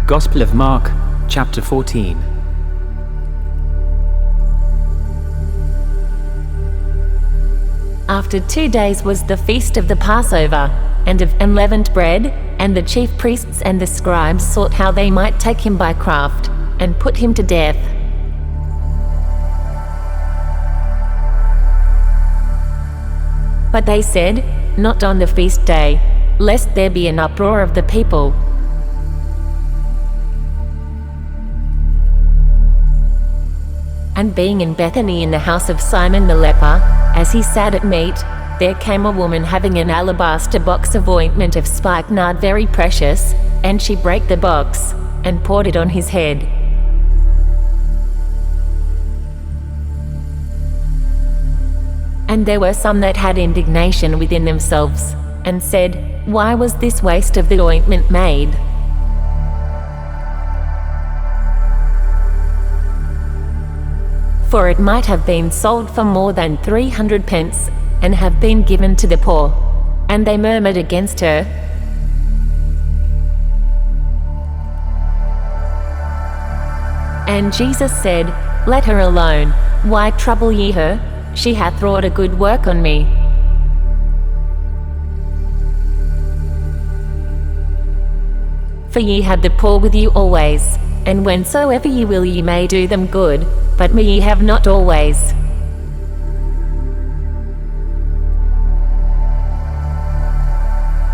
Gospel of Mark, chapter 14. After 2 days was the feast of the Passover, and of unleavened bread, and the chief priests and the scribes sought how they might take him by craft, and put him to death. But they said, Not on the feast day, lest there be an uproar of the people. And being in Bethany in the house of Simon the leper, as he sat at meat, there came a woman having an alabaster box of ointment of spikenard very precious, and she brake the box, and poured it on his head. And there were some that had indignation within themselves, and said, Why was this waste of the ointment made? For it might have been sold for more than 300 pence, and have been given to the poor. And they murmured against her. And Jesus said, Let her alone. Why trouble ye her? She hath wrought a good work on me. For ye have the poor with you always, and whensoever ye will ye may do them good, but me ye have not always.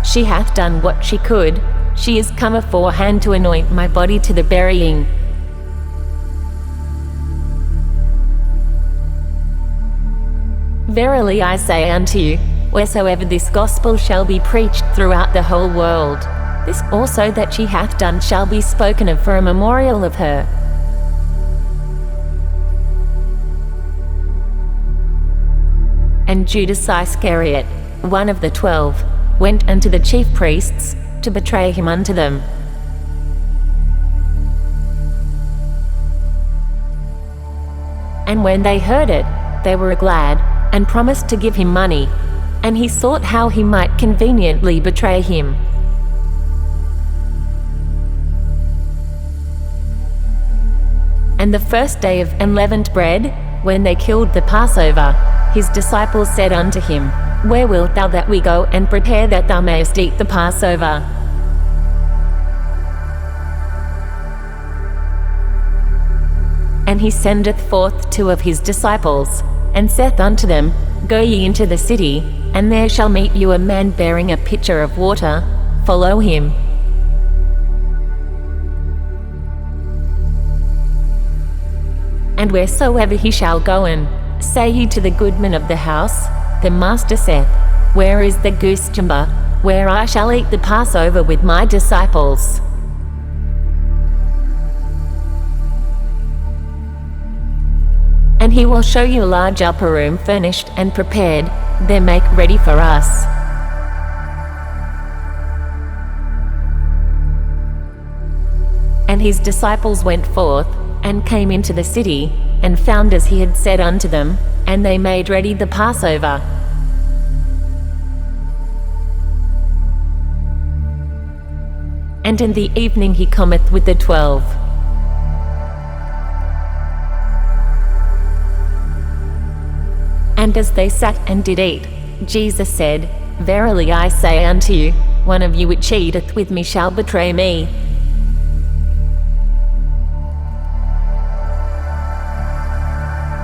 She hath done what she could. She is come aforehand to anoint my body to the burying. Verily I say unto you, wheresoever this gospel shall be preached throughout the whole world, this also that she hath done shall be spoken of for a memorial of her. And Judas Iscariot, one of the 12, went unto the chief priests to betray him unto them. And when they heard it, they were glad, and promised to give him money, and he sought how he might conveniently betray him. And the first day of unleavened bread, when they killed the Passover, his disciples said unto him, Where wilt thou that we go and prepare that thou mayest eat the Passover? And he sendeth forth 2 of his disciples, and saith unto them, Go ye into the city, and there shall meet you a man bearing a pitcher of water. Follow him. And wheresoever he shall go in, say ye to the goodman of the house, The master saith, Where is the goose chamber, where I shall eat the Passover with my disciples? And he will show you a large upper room furnished and prepared, there make ready for us. And his disciples went forth, and came into the city, and found as he had said unto them, and they made ready the Passover. And in the evening he cometh with the 12. And as they sat and did eat, Jesus said, Verily I say unto you, one of you which eateth with me shall betray me.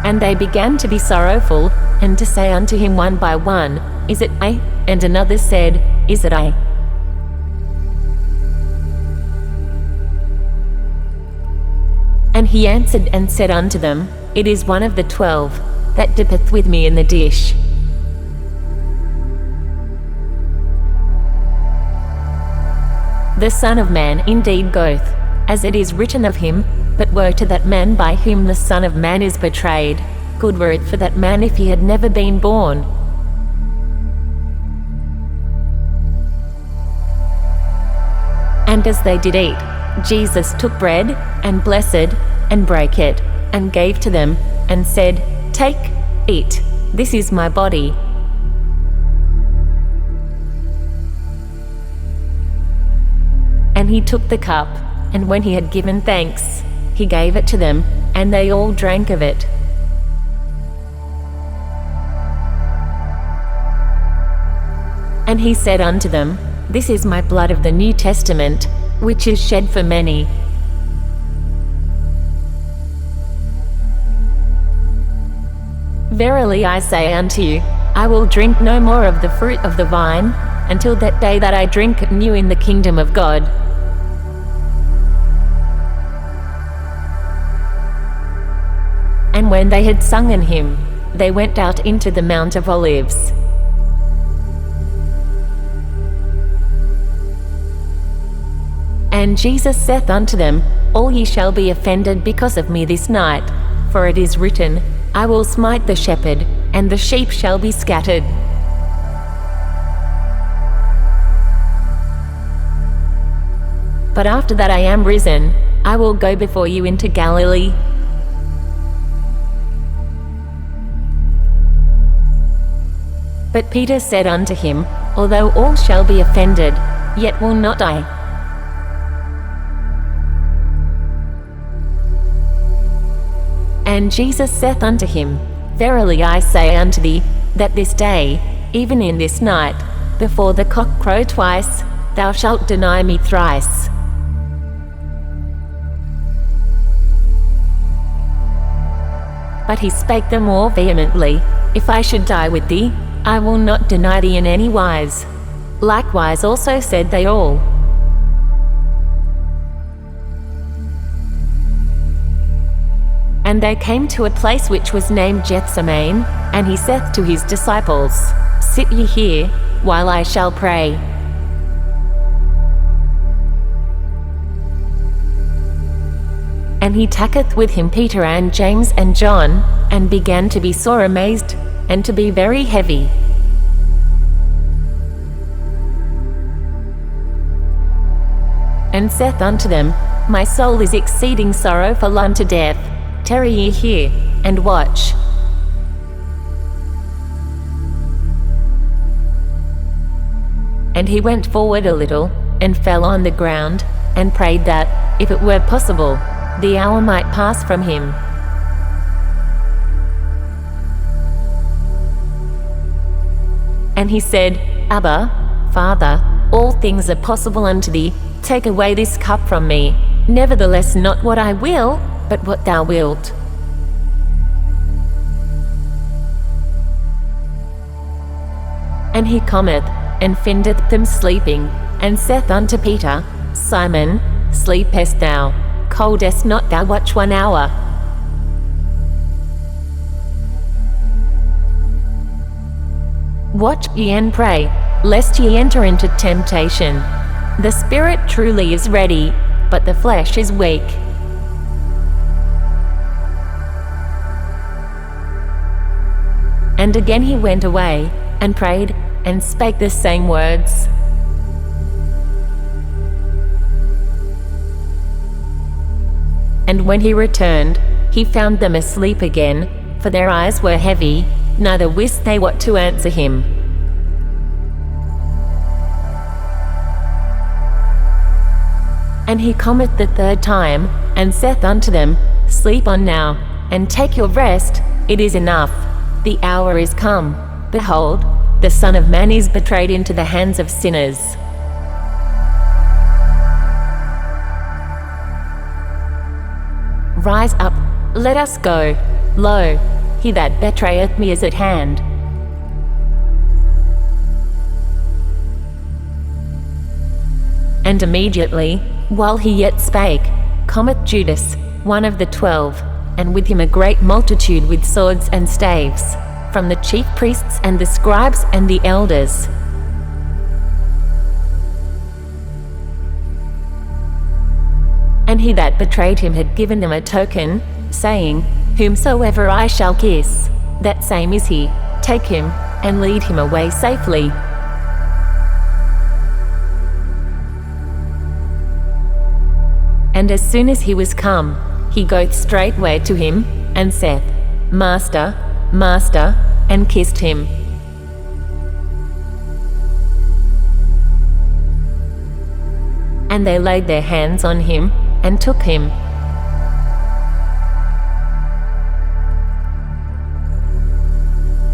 And they began to be sorrowful, and to say unto him one by one, Is it I? And another said, Is it I? And he answered and said unto them, It is one of the 12, that dippeth with me in the dish. The Son of Man indeed goeth, as it is written of him, but woe to that man by whom the Son of Man is betrayed. Good were it for that man if he had never been born. And as they did eat, Jesus took bread, and blessed, and brake it, and gave to them, and said, Take, eat, this is my body. And he took the cup, and when he had given thanks, he gave it to them, and they all drank of it. And he said unto them, This is my blood of the New Testament, which is shed for many. Verily I say unto you, I will drink no more of the fruit of the vine, until that day that I drink it new in the kingdom of God. And when they had sung an hymn, they went out into the Mount of Olives. And Jesus saith unto them, All ye shall be offended because of me this night, for it is written, I will smite the shepherd, and the sheep shall be scattered. But after that I am risen, I will go before you into Galilee. But Peter said unto him, Although all shall be offended, yet will not I. And Jesus saith unto him, Verily I say unto thee, that this day, even in this night, before the cock crow twice, thou shalt deny me thrice. But he spake the more vehemently, If I should die with thee, I will not deny thee in any wise. Likewise also said they all. And they came to a place which was named Gethsemane, and he saith to his disciples, Sit ye here, while I shall pray. And he taketh with him Peter and James and John, and began to be sore amazed, and to be very heavy. And saith unto them, My soul is exceeding sorrowful unto death. Tarry ye here, and watch. And he went forward a little, and fell on the ground, and prayed that, if it were possible, the hour might pass from him. And he said, Abba, Father, all things are possible unto thee. Take away this cup from me. Nevertheless, not what I will, but what thou wilt. And he cometh, and findeth them sleeping, and saith unto Peter, Simon, sleepest thou? Coldest not thou watch 1 hour? Watch ye and pray, lest ye enter into temptation. The spirit truly is ready, but the flesh is weak. And again he went away, and prayed, and spake the same words. And when he returned, he found them asleep again, for their eyes were heavy, neither wist they what to answer him. And he cometh the third time, and saith unto them, Sleep on now, and take your rest, it is enough. The hour is come. Behold, the Son of Man is betrayed into the hands of sinners. Rise up, let us go. Lo, he that betrayeth me is at hand. And immediately, while he yet spake, cometh Judas, one of the 12, and with him a great multitude with swords and staves, from the chief priests and the scribes and the elders. And he that betrayed him had given them a token, saying, Whomsoever I shall kiss, that same is he. Take him, and lead him away safely. And as soon as he was come, he goeth straightway to him, and saith, Master, Master, and kissed him. And they laid their hands on him, and took him.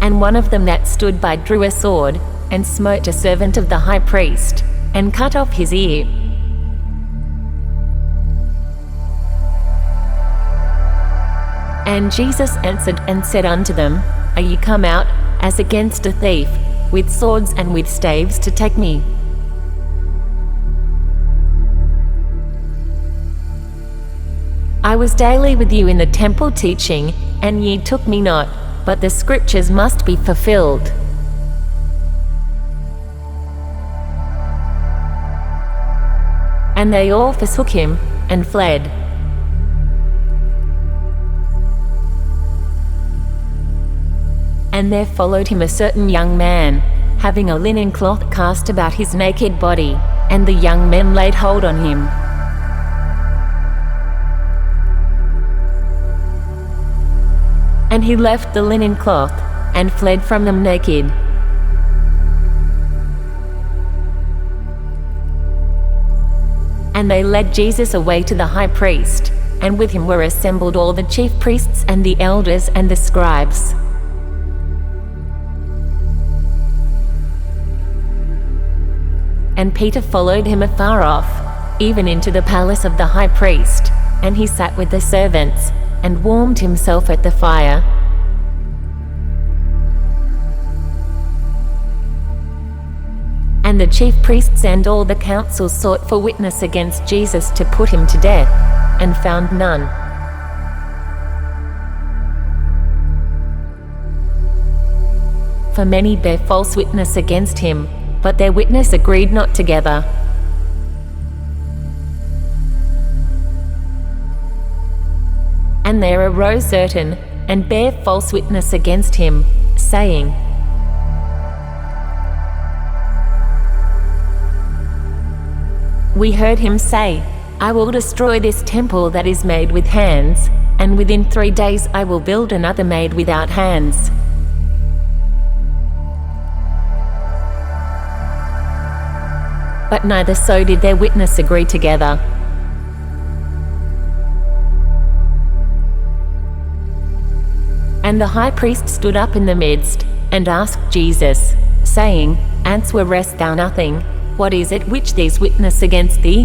And one of them that stood by drew a sword, and smote a servant of the high priest, and cut off his ear. And Jesus answered and said unto them, Are ye come out, as against a thief, with swords and with staves to take me? I was daily with you in the temple teaching, and ye took me not, but the scriptures must be fulfilled. And they all forsook him, and fled. And there followed him a certain young man, having a linen cloth cast about his naked body, and the young men laid hold on him. And he left the linen cloth, and fled from them naked. And they led Jesus away to the high priest, and with him were assembled all the chief priests and the elders and the scribes. And Peter followed him afar off, even into the palace of the high priest, and he sat with the servants, and warmed himself at the fire. And the chief priests and all the council sought for witness against Jesus to put him to death, and found none. For many bare false witness against him, but their witness agreed not together. And there arose certain, and bare false witness against him, saying, We heard him say, I will destroy this temple that is made with hands, and within 3 days I will build another made without hands. But neither so did their witness agree together. And the high priest stood up in the midst, and asked Jesus, saying, Answerest thou nothing? What is it which these witness against thee?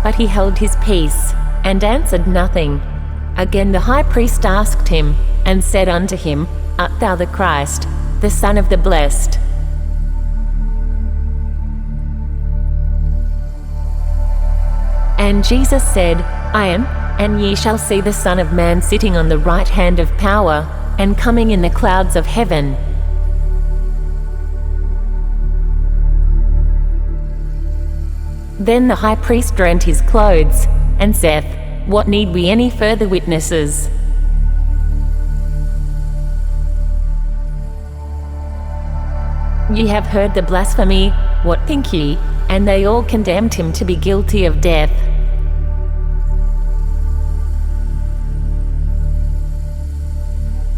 But he held his peace, and answered nothing. Again the high priest asked him, and said unto him, Art thou the Christ, the Son of the Blessed? And Jesus said, I am, and ye shall see the Son of Man sitting on the right hand of power, and coming in the clouds of heaven. Then the high priest rent his clothes, and saith, What need we any further witnesses? Ye have heard the blasphemy, what think ye? And they all condemned him to be guilty of death.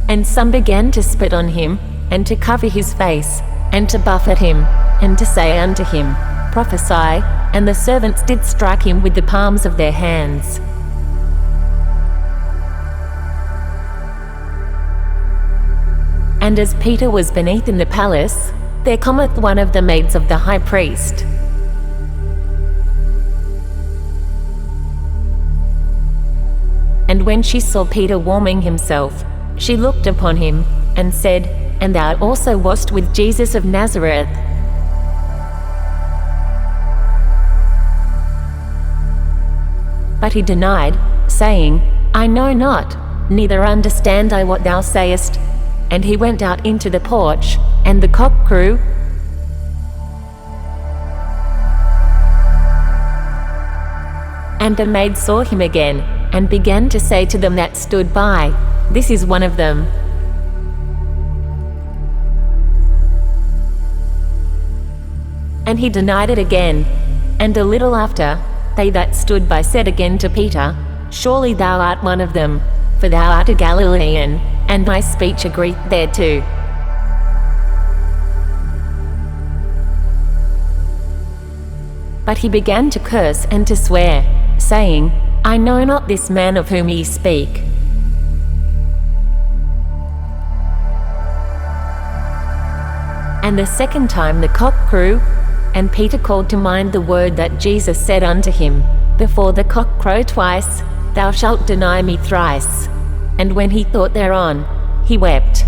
And some began to spit on him, and to cover his face, and to buffet him, and to say unto him, Prophesy, and the servants did strike him with the palms of their hands. And as Peter was beneath in the palace, there cometh one of the maids of the high priest. And when she saw Peter warming himself, she looked upon him, and said, And thou also wast with Jesus of Nazareth. But he denied, saying, I know not, neither understand I what thou sayest. And he went out into the porch, and the cock crew. And the maid saw him again, and began to say to them that stood by, This is one of them. And he denied it again. And a little after, they that stood by said again to Peter, Surely thou art one of them, for thou art a Galilean, and my speech agreeth thereto. But he began to curse and to swear, saying, I know not this man of whom ye speak. And the second time the cock crew, and Peter called to mind the word that Jesus said unto him, Before the cock crow twice, thou shalt deny me thrice. And when he thought thereon, he wept.